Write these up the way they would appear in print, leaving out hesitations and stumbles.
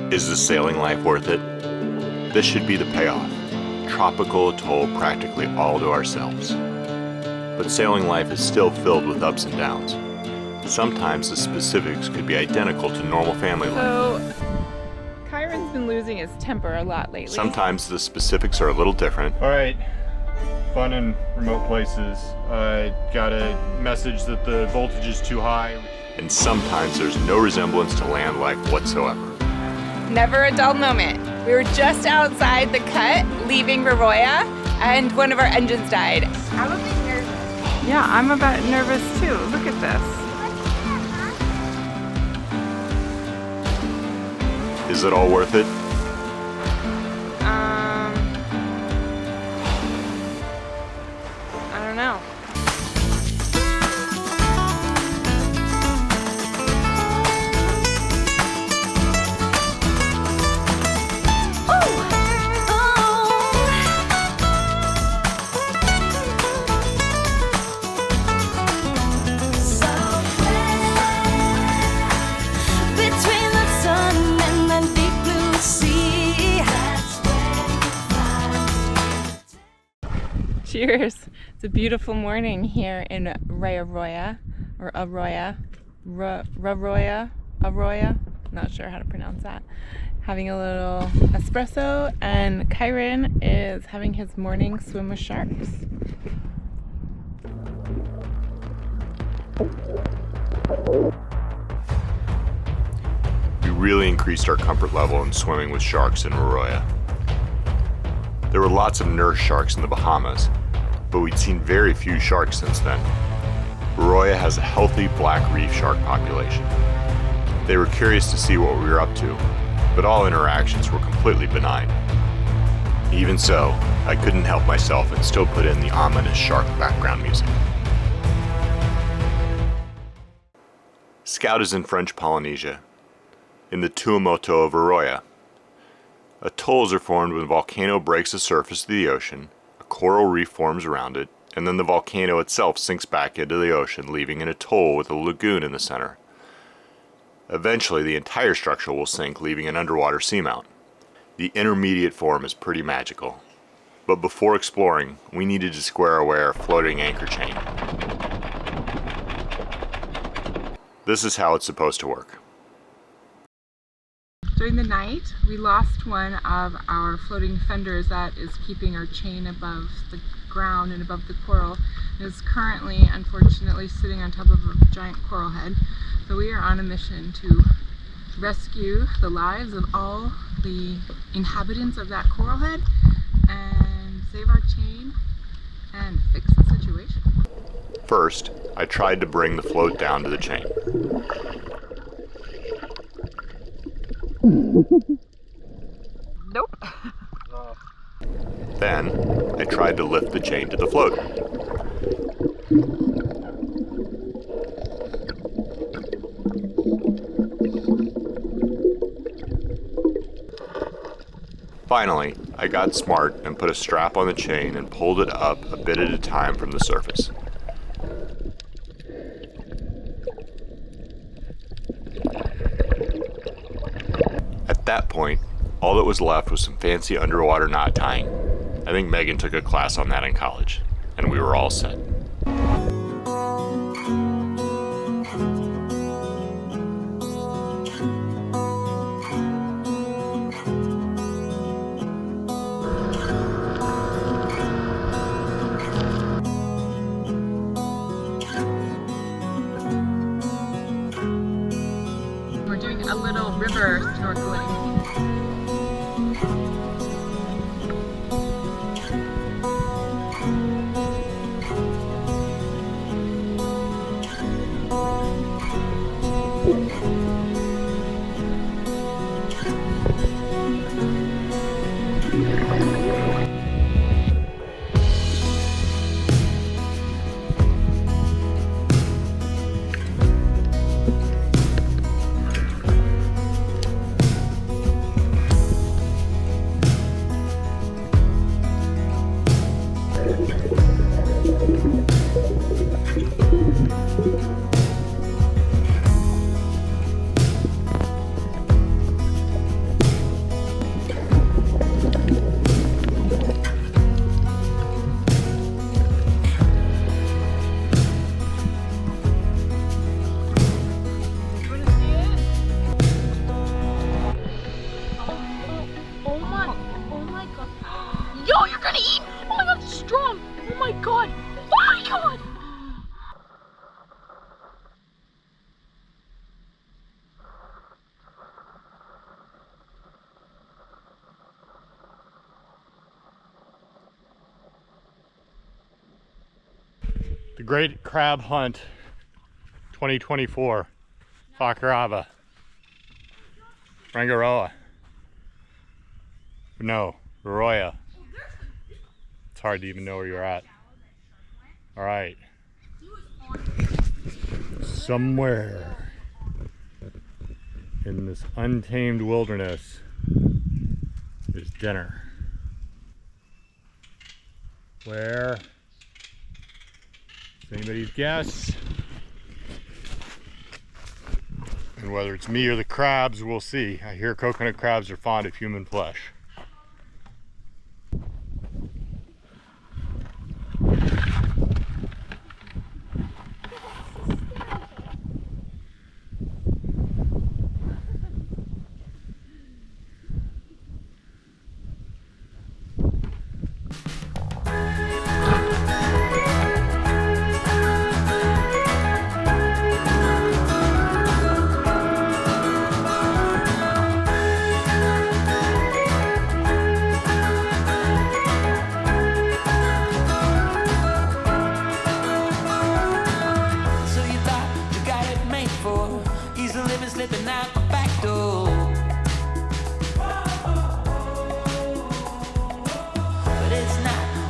Is the sailing life worth it? This should be the payoff. Tropical atoll practically all to ourselves. But sailing life is still filled with ups and downs. Sometimes the specifics could be identical to normal family life. So, Kieran's been losing his temper a lot lately. Sometimes the specifics are a little different. All right, fun in remote places. I got a message that the voltage is too high. And sometimes there's no resemblance to land life whatsoever. Never a dull moment. We were just outside the cut, leaving Raroia, and one of our engines died. I'm a bit nervous. Yeah, I'm a bit nervous too. Look at this. Is it all worth it? I don't know. Cheers! It's a beautiful morning here in Raroia, or Raroia, not sure how to pronounce that. Having a little espresso, and Kieran is having his morning swim with sharks. We really increased our comfort level in swimming with sharks in Raroia. There were lots of nurse sharks in the Bahamas, but we'd seen very few sharks since then. Raroia has a healthy black reef shark population. They were curious to see what we were up to, but all interactions were completely benign. Even so, I couldn't help myself and still put in the ominous shark background music. Scout is in French Polynesia, in the Tuamotu of Raroia. Atolls are formed when a volcano breaks the surface of the ocean, a coral reef forms around it, and then the volcano itself sinks back into the ocean, leaving an atoll with a lagoon in the center. Eventually, the entire structure will sink, leaving an underwater seamount. The intermediate form is pretty magical. But before exploring, we needed to square away our floating anchor chain. This is how it's supposed to work. During the night, we lost one of our floating fenders that is keeping our chain above the ground and above the coral. It is currently, unfortunately, sitting on top of a giant coral head. So we are on a mission to rescue the lives of all the inhabitants of that coral head and save our chain and fix the situation. First, I tried to bring the float down to the chain. Nope. Then, I tried to lift the chain to the float. Finally, I got smart and put a strap on the chain and pulled it up a bit at a time from the surface. At that point, all that was left was some fancy underwater knot tying. I think Megan took a class on that in college, and we were all set. We're doing a little river snorkeling. The Great Crab Hunt 2024, Fakarava, Rangaroa. No, Raroia. It's hard to even know where you're at. All right. Somewhere in this untamed wilderness is dinner. Where? It's anybody's guess. And whether it's me or the crabs, we'll see. I hear coconut crabs are fond of human flesh.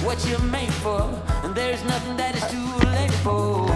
What you're made for, and there's nothing that is too late for.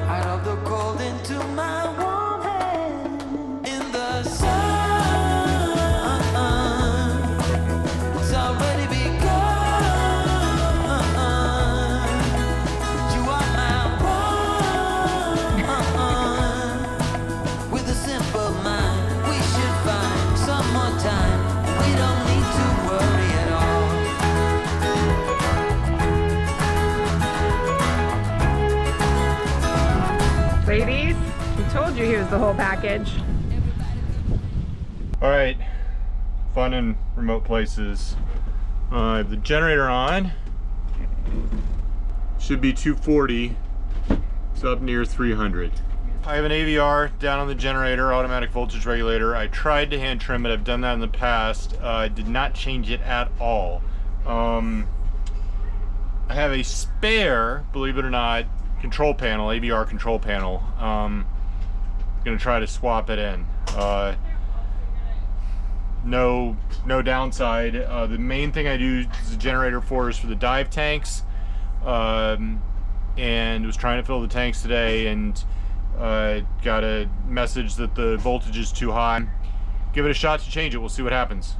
Out of the cold into my warm hand, in the sun, it's already begun. You are my one, with a simple mind, we should find some more time. We don't need to worry at all. Ladies, he told you he was the whole package. All right, fun in remote places. I have the generator on. Should be 240. It's up near 300. I have an AVR down on the generator, automatic voltage regulator. I tried to hand trim it. I've done that in the past. I did not change it at all. I have a spare, believe it or not, control panel, AVR control panel. Gonna try to swap it in. No downside. The main thing I do the generator for is for the dive tanks. And was trying to fill the tanks today and got a message that the voltage is too high. Give it a shot to change it. We'll see what happens.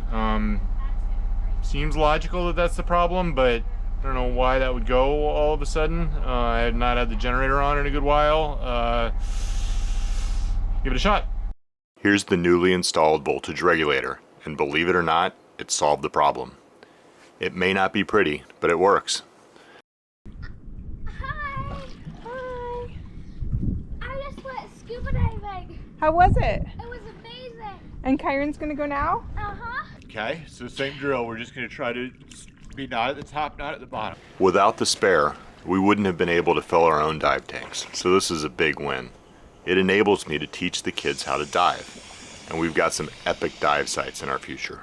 Seems logical that that's the problem, but I don't know why that would go all of a sudden. I had not had the generator on in a good while. Give it a shot. Here's the newly installed voltage regulator, and believe it or not, it solved the problem. It may not be pretty, but it works. Hi. Hi. I just went scuba diving. How was it? It was amazing. And Kieran's gonna go now? Uh-huh. Okay, so same drill. We're just gonna try to be not at the top, not at the bottom. Without the spare, we wouldn't have been able to fill our own dive tanks, so this is a big win. It enables me to teach the kids how to dive, and we've got some epic dive sites in our future.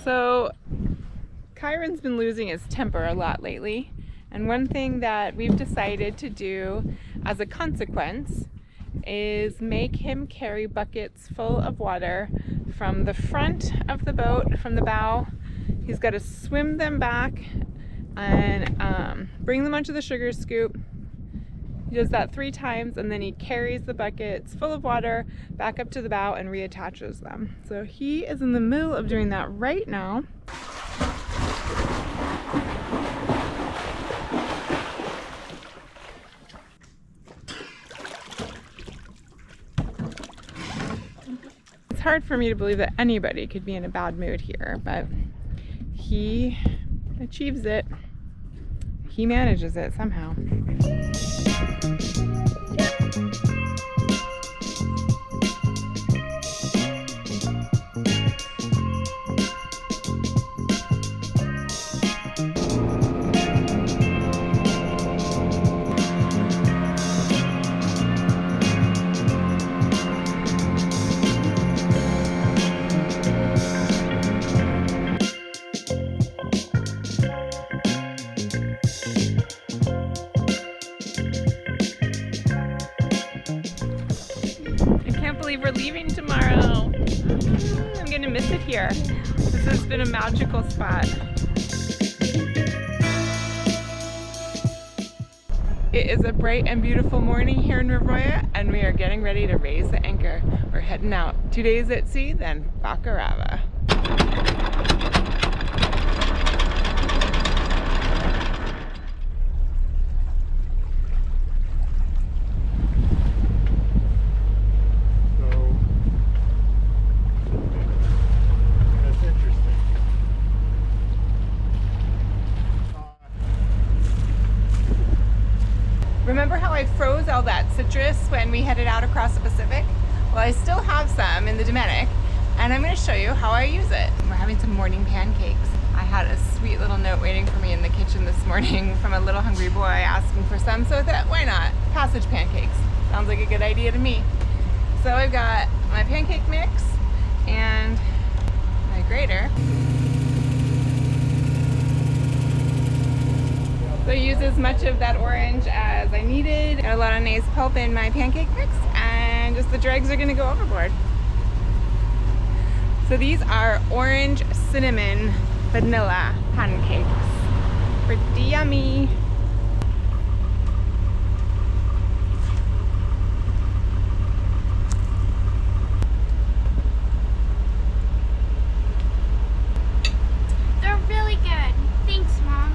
So, Kieran's been losing his temper a lot lately, and one thing that we've decided to do as a consequence is make him carry buckets full of water from the front of the boat, from the bow. He's got to swim them back and bring them onto the sugar scoop. He does that 3 times, and then he carries the buckets full of water back up to the bow and reattaches them. So he is in the middle of doing that right now. It's hard for me to believe that anybody could be in a bad mood here, but he achieves it. He manages it somehow. here. This has been a magical spot. It is a bright and beautiful morning here in Raroia, and we are getting ready to raise the anchor. We're heading out. 2 days at sea, then Bacarava. Remember how I froze all that citrus when we headed out across the Pacific? Well, I still have some in the Dominic, and I'm going to show you how I use it. We're having some morning pancakes. I had a sweet little note waiting for me in the kitchen this morning from a little hungry boy asking for some, so I thought, why not? Passage pancakes. Sounds like a good idea to me. So I've got my pancake mix and my grater. So I used as much of that orange as I needed. Got a lot of nice pulp in my pancake mix, and just the dregs are gonna go overboard. So these are orange cinnamon vanilla pancakes. Pretty yummy. They're really good. Thanks, Mom.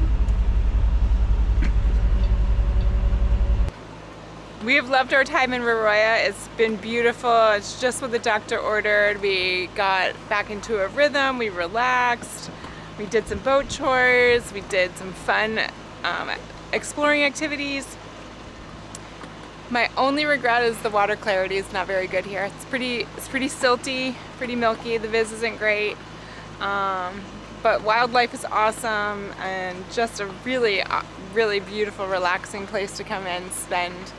We have loved our time in Raroia. It's been beautiful. It's just what the doctor ordered. We got back into a rhythm. We relaxed. We did some boat chores. We did some fun exploring activities. My only regret is the water clarity is not very good here. It's pretty silty, pretty milky. The viz isn't great. But wildlife is awesome, and just a really, really beautiful, relaxing place to come and spend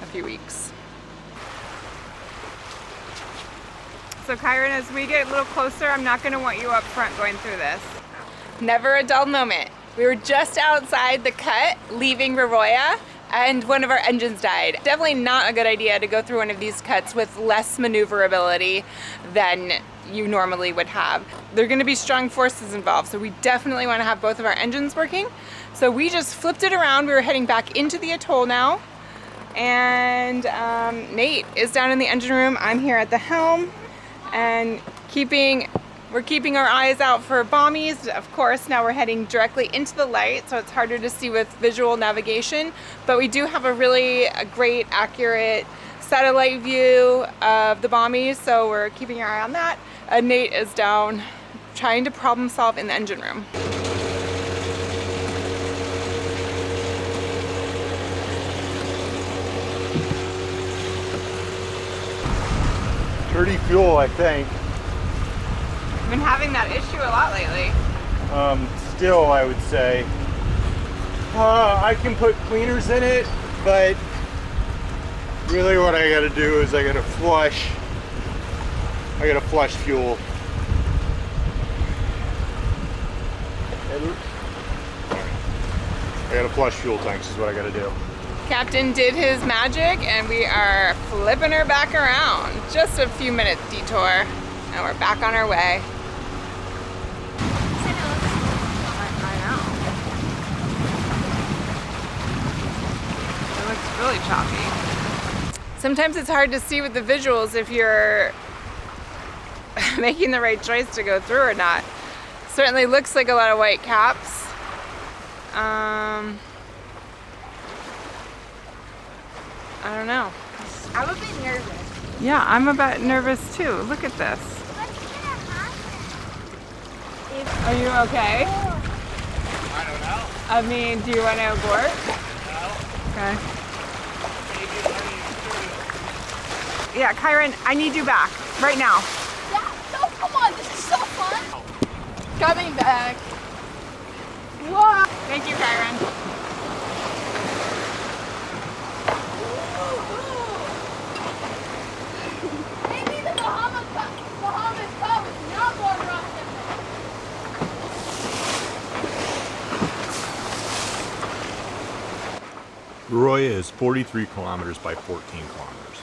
a few weeks. So Kieran, as we get a little closer, I'm not going to want you up front going through this. Never a dull moment. We were just outside the cut, leaving Raroia, and one of our engines died. Definitely not a good idea to go through one of these cuts with less maneuverability than you normally would have. There are going to be strong forces involved, so we definitely want to have both of our engines working. So we just flipped it around. We were heading back into the atoll now, and Nate is down in the engine room. I'm here at the helm, and we're keeping our eyes out for bommies. Of course, now we're heading directly into the light, so it's harder to see with visual navigation, but we do have a really great, accurate satellite view of the bommies, so we're keeping our eye on that. Nate is down trying to problem solve in the engine room. Dirty fuel, I think. I've been having that issue a lot lately. Still, I would say. I can put cleaners in it, but really what I gotta do is I gotta flush fuel. I gotta flush fuel tanks is what I gotta do. Captain did his magic, and we are flipping her back around. Just a few minutes detour, and we're back on our way. I know. It looks really choppy. Sometimes it's hard to see with the visuals if you're making the right choice to go through or not. Certainly looks like a lot of white caps. I don't know. I'm a bit nervous. Yeah, I'm a bit nervous too. Look at this. What's gonna happen? Are you okay? I don't know. I mean, do you want to abort? Okay. Yeah, Kieran, I need you back right now. Yeah, no, come on, this is so fun. Coming back. Whoa. Thank you, Kieran. Maybe the Bahamas Cup is not more rough than Raroia is 43 kilometers by 14 kilometers.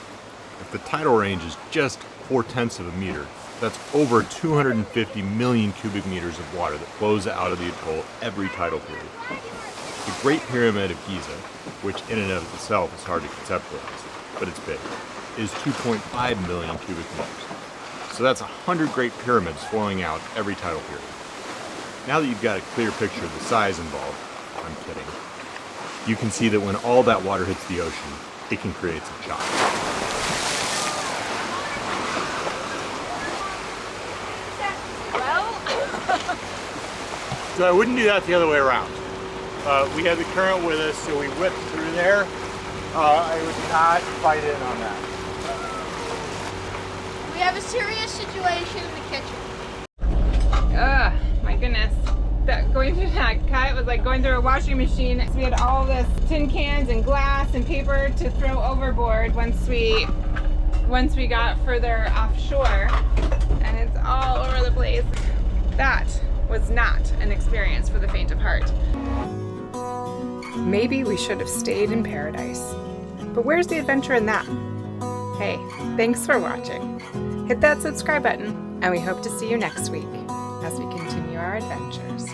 If the tidal range is just 0.4 of a meter, That's over 250 million cubic meters of water that flows out of the atoll every tidal period. The Great Pyramid of Giza, which in and of itself is hard to conceptualize, but it's big, is 2.5 million cubic meters. So that's 100 Great Pyramids flowing out every tidal period. Now that you've got a clear picture of the size involved, I'm kidding, you can see that when all that water hits the ocean, it can create some shock. So I wouldn't do that the other way around. We had the current with us, so we whipped through there. I would not fight in on that. We have a serious situation in the kitchen. Ugh, my goodness. Going through that cut was like going through a washing machine. So we had all this tin cans and glass and paper to throw overboard once we got further offshore, and it's all over the place. That was not an experience for the faint of heart. Maybe we should have stayed in paradise. But where's the adventure in that? Hey, thanks for watching. Hit that subscribe button, and we hope to see you next week as we continue our adventures.